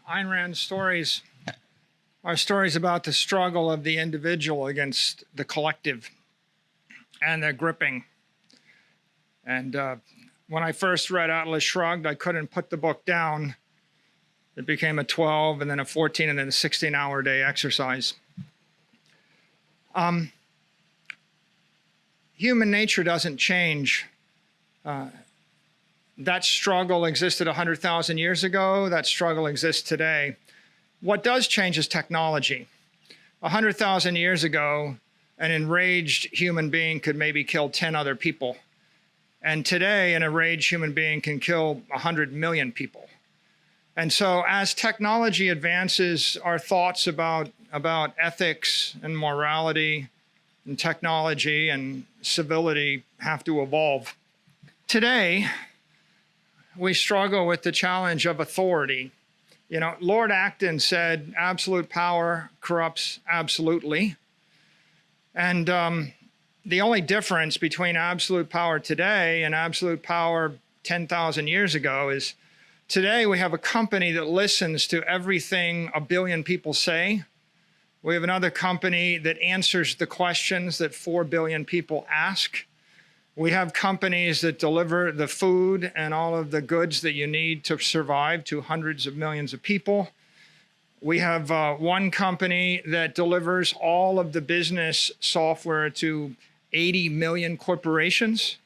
Ayn Rand's stories are stories about the struggle of the individual against the collective and their gripping. And when I first read Atlas Shrugged, I couldn't put the book down. It became a 12 and then a 14 and then a 16-hour day exercise. Human nature doesn't change. That struggle existed 100,000 years ago. That struggle exists today. What does change is technology. 100,000 years ago, an enraged human being could maybe kill 10 other people. And today, an enraged human being can kill 100 million people. And so as technology advances, our thoughts about ethics and morality and technology and civility have to evolve. Today, we struggle with the challenge of authority. You know, Lord Acton said, absolute power corrupts absolutely. And the only difference between absolute power today and absolute power 10,000 years ago is today we have a company that listens to everything a billion people say. We have another company that answers the questions that 4 billion people ask. We have companies that deliver the food and all of the goods that you need to survive to hundreds of millions of people. We have one company that delivers all of the business software to 80 million corporations,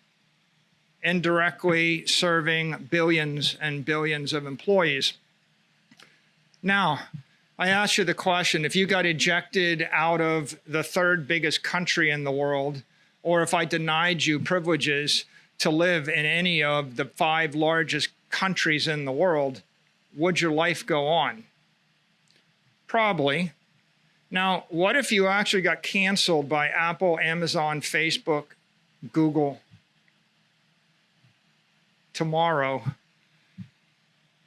indirectly serving billions and billions of employees. Now, I ask you the question, if you got ejected out of the third biggest country in the world, or if I denied you privileges to live in any of the 5 largest countries in the world, would your life go on? Probably. Now, what if you actually got canceled by Apple, Amazon, Facebook, Google tomorrow?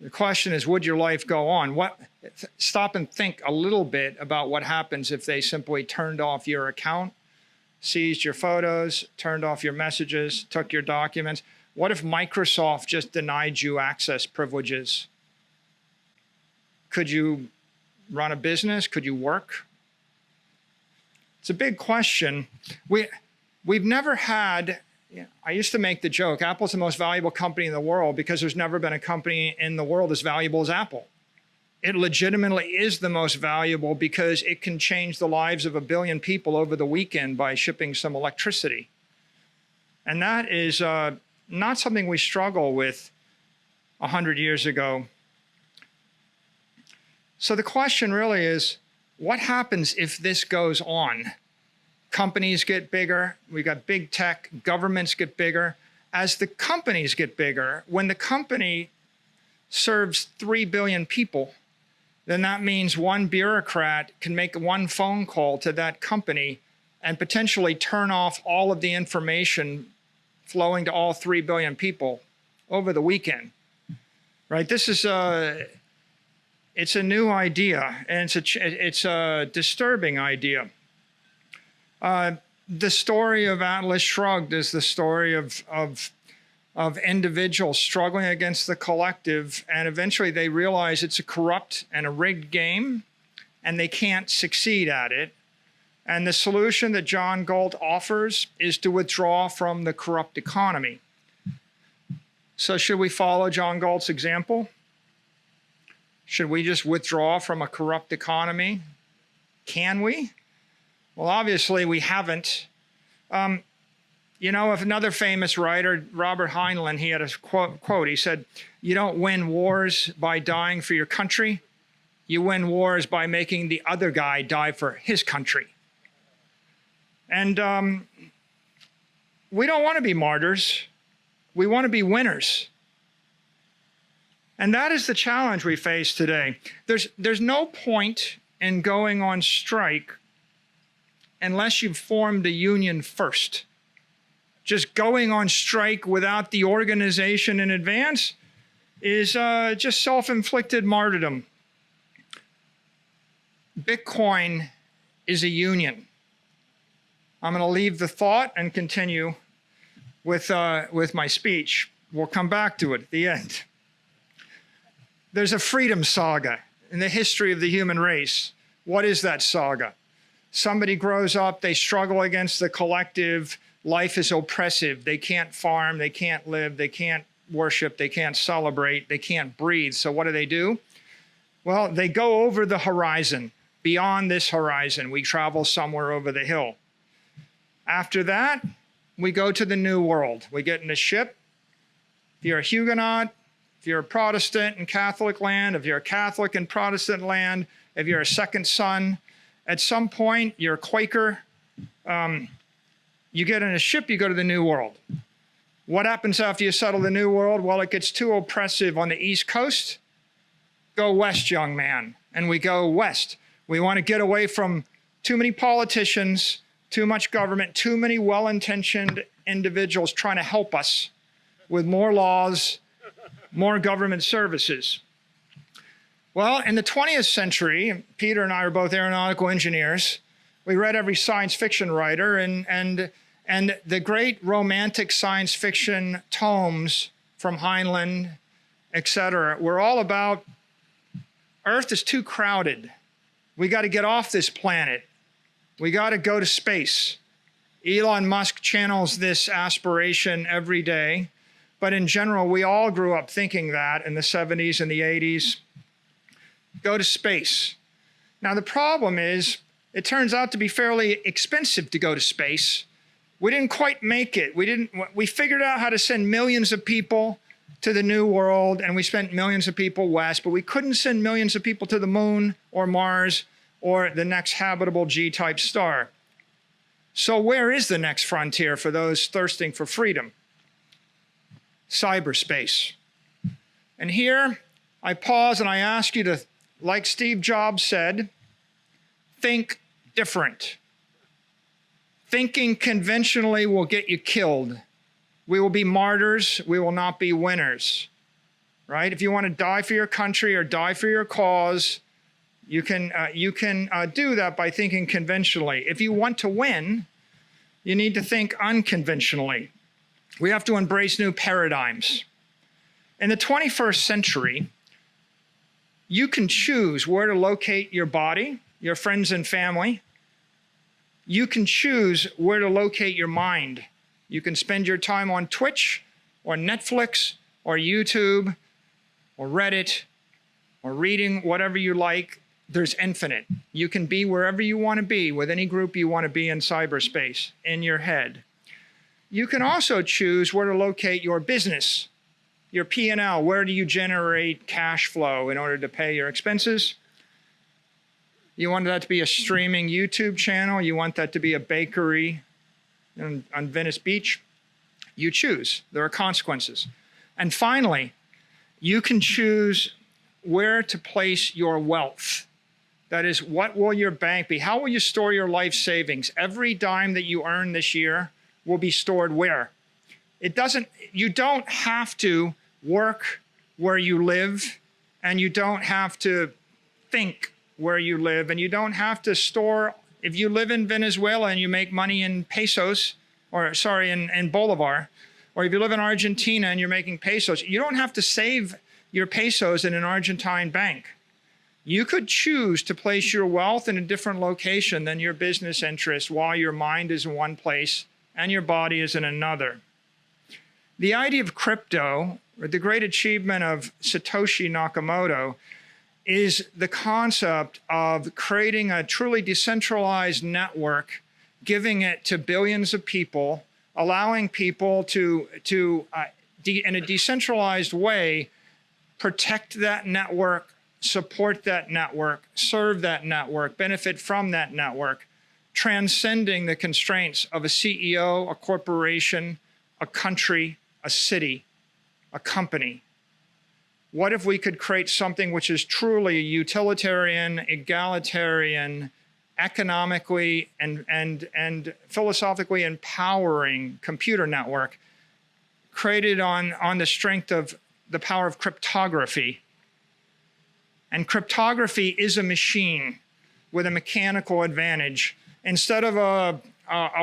The question is, would your life go on? Stop and think a little bit about what happens if they simply turned off your account, seized your photos, turned off your messages, took your documents. What if Microsoft just denied you access privileges? Could you run a business? Could you work? It's a big question. We've never had, I used to make the joke, Apple's the most valuable company in the world because there's never been a company in the world as valuable as Apple. It legitimately is the most valuable because it can change the lives of 1 billion people over the weekend by shipping some electricity. And that is not something we struggle with 100 years ago. So the question really is, what happens if this goes on? Companies get bigger, we got big tech, governments get bigger. As the companies get bigger, when the company serves 3 billion people, then that means one bureaucrat can make one phone call to that company and potentially turn off all of the information flowing to all 3 billion people over the weekend, right? This is it's a new idea, and it's a disturbing idea. The story of Atlas Shrugged is the story of individuals struggling against the collective, and eventually they realize it's a corrupt and a rigged game, and they can't succeed at it. And the solution that John Galt offers is to withdraw from the corrupt economy. So should we follow John Galt's example? Should we just withdraw from a corrupt economy? Can we? Well, obviously we haven't. You know, if another famous writer, Robert Heinlein, he had a quote. He said, you don't win wars by dying for your country. You win wars by making the other guy die for his country. And we don't want to be martyrs. We want to be winners. And that is the challenge we face today. There's no point in going on strike unless you've formed a union first. Just going on strike without the organization in advance is just self-inflicted martyrdom. Bitcoin is a union. I'm going to leave the thought and continue with my speech. We'll come back to it at the end. There's a freedom saga in the history of the human race. What is that saga? Somebody grows up, they struggle against the collective. Life is oppressive. They can't farm, they can't live, they can't worship, they can't celebrate, they can't breathe. So what do? Well, they go over the horizon. Beyond this horizon, we travel somewhere over the hill. After that, we go to the New World. We get in a ship. If you're a Huguenot, if you're a Protestant in Catholic land, if you're a Catholic in Protestant land, if you're a second son, at some point, you're a Quaker, you get in a ship, you go to the New World. What happens after you settle the New World? Well, it gets too oppressive on the East Coast. Go west, young man. And we go west. We want to get away from too many politicians, too much government, too many well-intentioned individuals trying to help us with more laws, more government services. Well, in the 20th century, Peter and I are both aeronautical engineers. We read every science fiction writer, and the great romantic science fiction tomes from Heinlein, et cetera, were all about Earth is too crowded. We got to get off this planet. We got to go to space. Elon Musk channels this aspiration every day. But in general, we all grew up thinking that in the 70s and the 80s. Go to space. Now, the problem is, it turns out to be fairly expensive to go to space. We didn't quite make it. We figured out how to send millions of people to the New World, and we spent millions of people west, but we couldn't send millions of people to the moon or Mars or the next habitable G-type star. So where is the next frontier for those thirsting for freedom? Cyberspace. And here, I pause and I ask you to, like Steve Jobs said, think different. Thinking conventionally will get you killed. We will be martyrs. We will not be winners, right? If you want to die for your country or die for your cause, you can do that by thinking conventionally. If you want to win, you need to think unconventionally. We have to embrace new paradigms. In the 21st century, you can choose where to locate your body, your friends and family. You can choose where to locate your mind. You can spend your time on Twitch or Netflix or YouTube or Reddit or reading whatever you like. There's infinite. You can be wherever you want to be with any group you want to be in cyberspace, in your head. You can also choose where to locate your business, your P&L. Where do you generate cash flow in order to pay your expenses? You want that to be a streaming YouTube channel? You want that to be a bakery on Venice Beach? You choose. There are consequences. And finally, you can choose where to place your wealth. That is, what will your bank be? How will you store your life savings? Every dime that you earn this year will be stored where? You don't have to work where you live, and you don't have to think where you live, and you don't have to store. If you live in Venezuela and you make money in pesos, or sorry, in Bolivar, or if you live in Argentina and you're making pesos, you don't have to save your pesos in an Argentine bank. You could choose to place your wealth in a different location than your business interests while your mind is in one place and your body is in another. The idea of crypto, or the great achievement of Satoshi Nakamoto, is the concept of creating a truly decentralized network, giving it to billions of people, allowing people to in a decentralized way, protect that network, support that network, serve that network, benefit from that network, transcending the constraints of a CEO, a corporation, a country, a city, a company. What if we could create something which is truly a utilitarian, egalitarian, economically and philosophically empowering computer network created on the strength of the power of cryptography? And cryptography is a machine with a mechanical advantage. Instead of a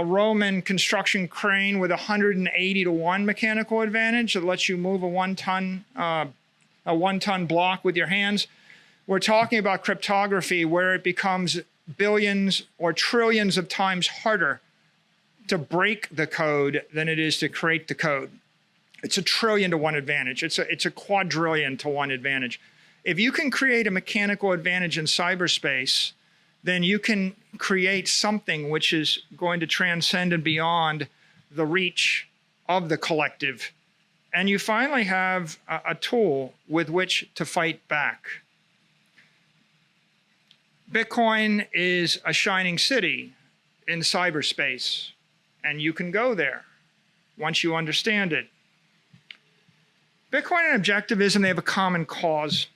Roman construction crane with 180 to 1 mechanical advantage that lets you move a one-ton block with your hands, We're talking about cryptography where it becomes billions or trillions of times harder to break the code than it is to create the code. It's a trillion to one advantage. It's a quadrillion to one advantage. If you can create a mechanical advantage in cyberspace, then you can create something which is going to transcend and beyond the reach of the collective. And you finally have a tool with which to fight back. Bitcoin is a shining city in cyberspace, and you can go there once you understand it. Bitcoin and objectivism, they have a common cause.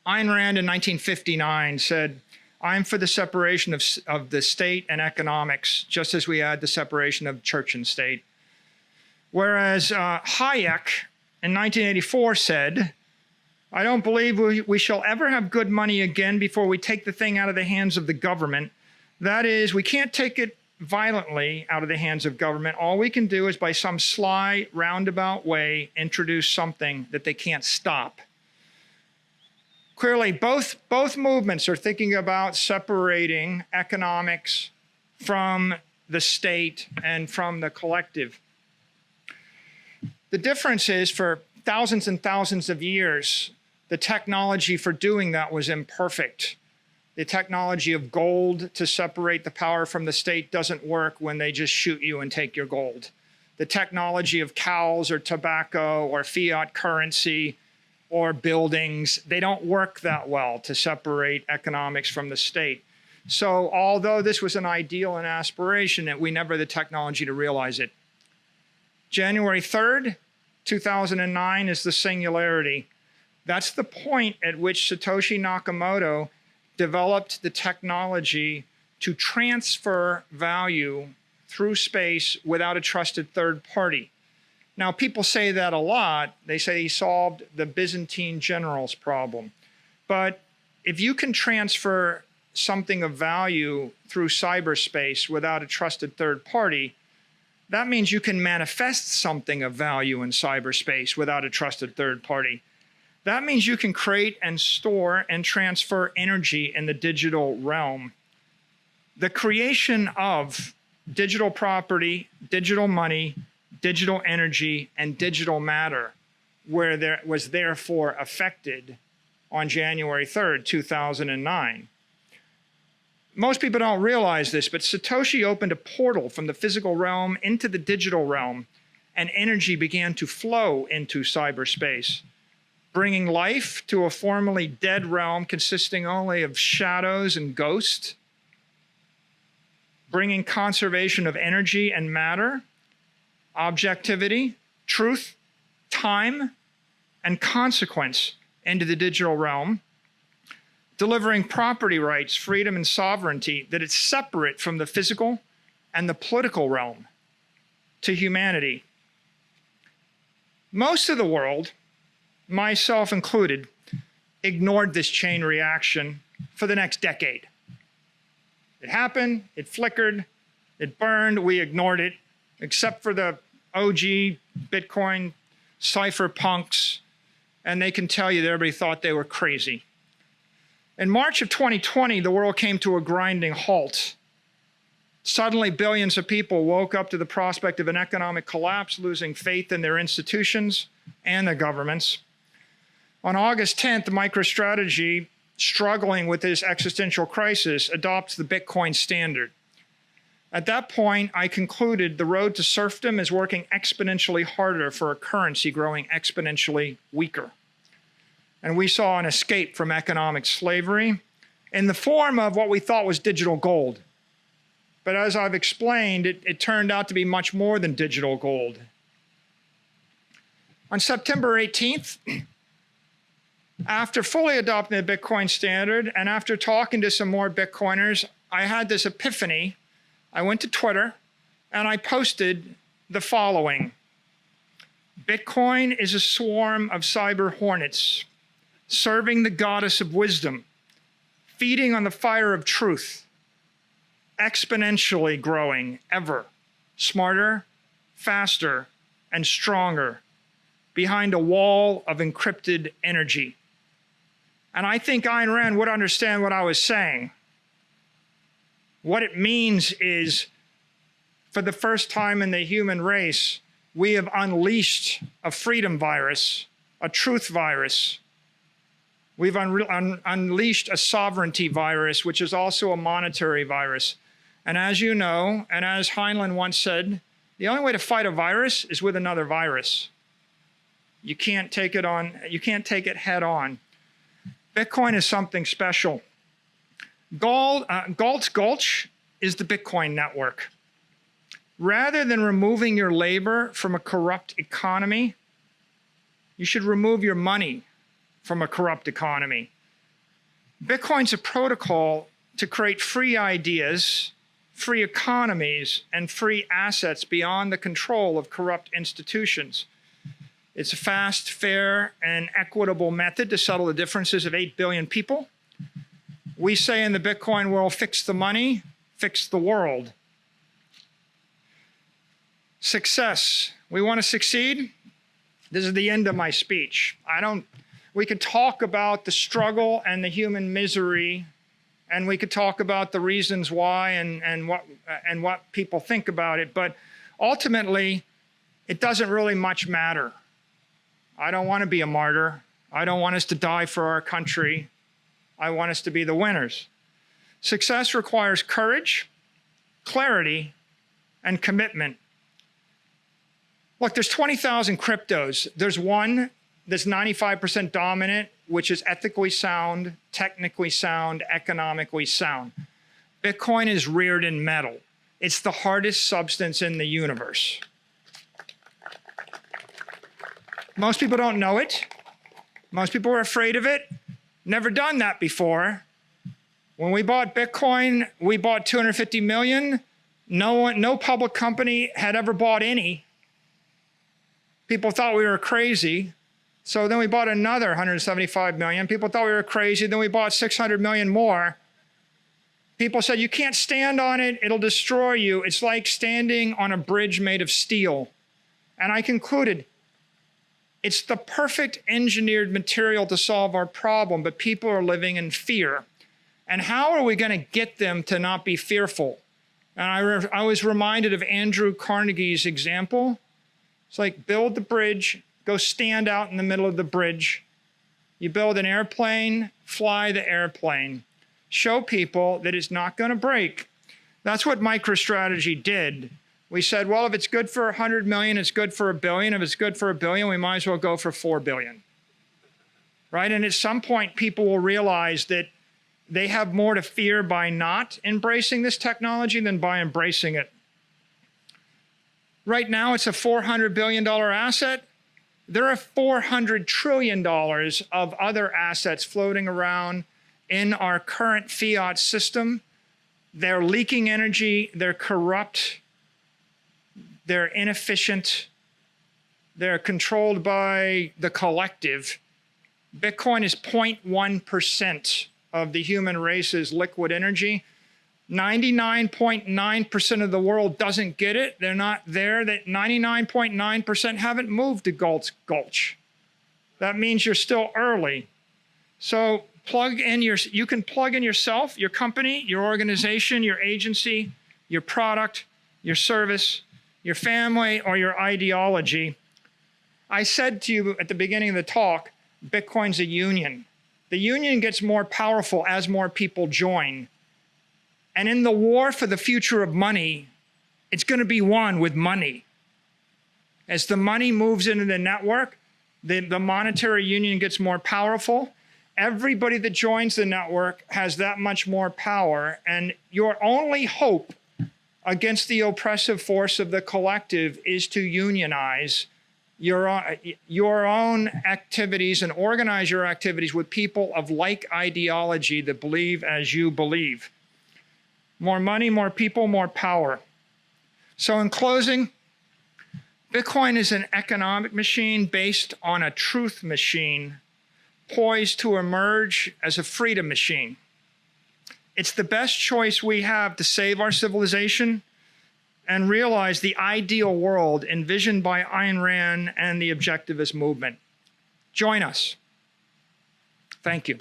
Ayn Rand in 1959 said, "I'm for the separation of the state and economics, just as we had the separation of church and state." Whereas Hayek in 1984 said, "I don't believe we shall ever have good money again before we take the thing out of the hands of the government. That is, we can't take it violently out of the hands of government. All we can do is by some sly, roundabout way introduce something that they can't stop." Clearly, both movements are thinking about separating economics from the state and from the collective. The difference is, for thousands and thousands of years, the technology for doing that was imperfect. The technology of gold to separate the power from the state doesn't work when they just shoot you and take your gold. The technology of cows or tobacco or fiat currency or buildings, they don't work that well to separate economics from the state. So although this was an ideal and aspiration, we never had the technology to realize it. January 3rd, 2009 is the singularity. That's the point at which Satoshi Nakamoto developed the technology to transfer value through space without a trusted third party. Now, people say that a lot. They say he solved the Byzantine generals problem. But if you can transfer something of value through cyberspace without a trusted third party, that means you can manifest something of value in cyberspace without a trusted third party. That means you can create and store and transfer energy in the digital realm. The creation of digital property, digital money, digital energy, and digital matter was therefore affected on January 3rd, 2009. Most people don't realize this, but Satoshi opened a portal from the physical realm into the digital realm, and energy began to flow into cyberspace, bringing life to a formerly dead realm consisting only of shadows and ghosts, bringing conservation of energy and matter, objectivity, truth, time, and consequence into the digital realm, delivering property rights, freedom, and sovereignty that is separate from the physical and the political realm to humanity. Most of the world, myself included, ignored this chain reaction for the next decade. It happened, it flickered, it burned, we ignored it, except for the OG Bitcoin cypherpunks, and they can tell you that everybody thought they were crazy. In March of 2020, the world came to a grinding halt. Suddenly, billions of people woke up to the prospect of an economic collapse, losing faith in their institutions and their governments. On August 10th, MicroStrategy, struggling with this existential crisis, adopts the Bitcoin standard. At that point, I concluded the road to serfdom is working exponentially harder for a currency growing exponentially weaker. And we saw an escape from economic slavery in the form of what we thought was digital gold. But as I've explained, it turned out to be much more than digital gold. On September 18th, after fully adopting the Bitcoin standard and after talking to some more Bitcoiners, I had this epiphany. I went to Twitter and I posted the following: Bitcoin is a swarm of cyber hornets, serving the goddess of wisdom, feeding on the fire of truth, exponentially growing ever, smarter, faster, and stronger, behind a wall of encrypted energy. And I think Ayn Rand would understand what I was saying. What it means is, for the first time in the human race, we have unleashed a freedom virus, a truth virus. We've unleashed a sovereignty virus, which is also a monetary virus. And as you know, and as Heinlein once said, the only way to fight a virus is with another virus. You can't take it head on. Bitcoin is something special. Galt's Gulch is the Bitcoin network. Rather than removing your labor from a corrupt economy, you should remove your money from a corrupt economy. Bitcoin's a protocol to create free ideas, free economies, and free assets beyond the control of corrupt institutions. It's a fast, fair, and equitable method to settle the differences of 8 billion people. We say in the Bitcoin world, fix the money, fix the world. Success. We want to succeed? This is the end of my speech. We could talk about the struggle and the human misery, and we could talk about the reasons why and what people think about it, but ultimately, it doesn't really much matter. I don't want to be a martyr. I don't want us to die for our country. I want us to be the winners. Success requires courage, clarity, and commitment. Look, there's 20,000 cryptos. There's one that's 95% dominant, which is ethically sound, technically sound, economically sound. Bitcoin is reared in metal. It's the hardest substance in the universe. Most people don't know it. Most people are afraid of it. Never done that before. When we bought Bitcoin, we bought 250 million. No public company had ever bought any. People thought we were crazy. So then we bought another 175 million. People thought we were crazy. Then we bought 600 million more. People said, you can't stand on it. It'll destroy you. It's like standing on a bridge made of steel. And I concluded, it's the perfect engineered material to solve our problem, but people are living in fear. And how are we going to get them to not be fearful? And I was reminded of Andrew Carnegie's example. It's like, build the bridge, go stand out in the middle of the bridge. You build an airplane, fly the airplane. Show people that it's not going to break. That's what MicroStrategy did. We said, well, if it's good for 100 million, it's good for $1 billion. If it's good for $1 billion, we might as well go for 4 billion. Right? And at some point, people will realize that they have more to fear by not embracing this technology than by embracing it. Right now, it's a $400 billion asset. There are $400 trillion of other assets floating around in our current fiat system. They're leaking energy, they're corrupt, they're inefficient, they're controlled by the collective. Bitcoin is 0.1% of the human race's liquid energy. 99.9% of the world doesn't get it. They're not there. That 99.9% haven't moved to Galt's Gulch. That means you're still early. So you can plug in yourself, your company, your organization, your agency, your product, your service, your family, or your ideology. I said to you at the beginning of the talk, Bitcoin's a union. The union gets more powerful as more people join. And in the war for the future of money, it's going to be won with money. As the money moves into the network, the monetary union gets more powerful. Everybody that joins the network has that much more power. And your only hope against the oppressive force of the collective is to unionize your own activities and organize your activities with people of like ideology that believe as you believe. More money, more people, more power. So in closing, Bitcoin is an economic machine based on a truth machine, poised to emerge as a freedom machine. It's the best choice we have to save our civilization and realize the ideal world envisioned by Ayn Rand and the objectivist movement. Join us. Thank you.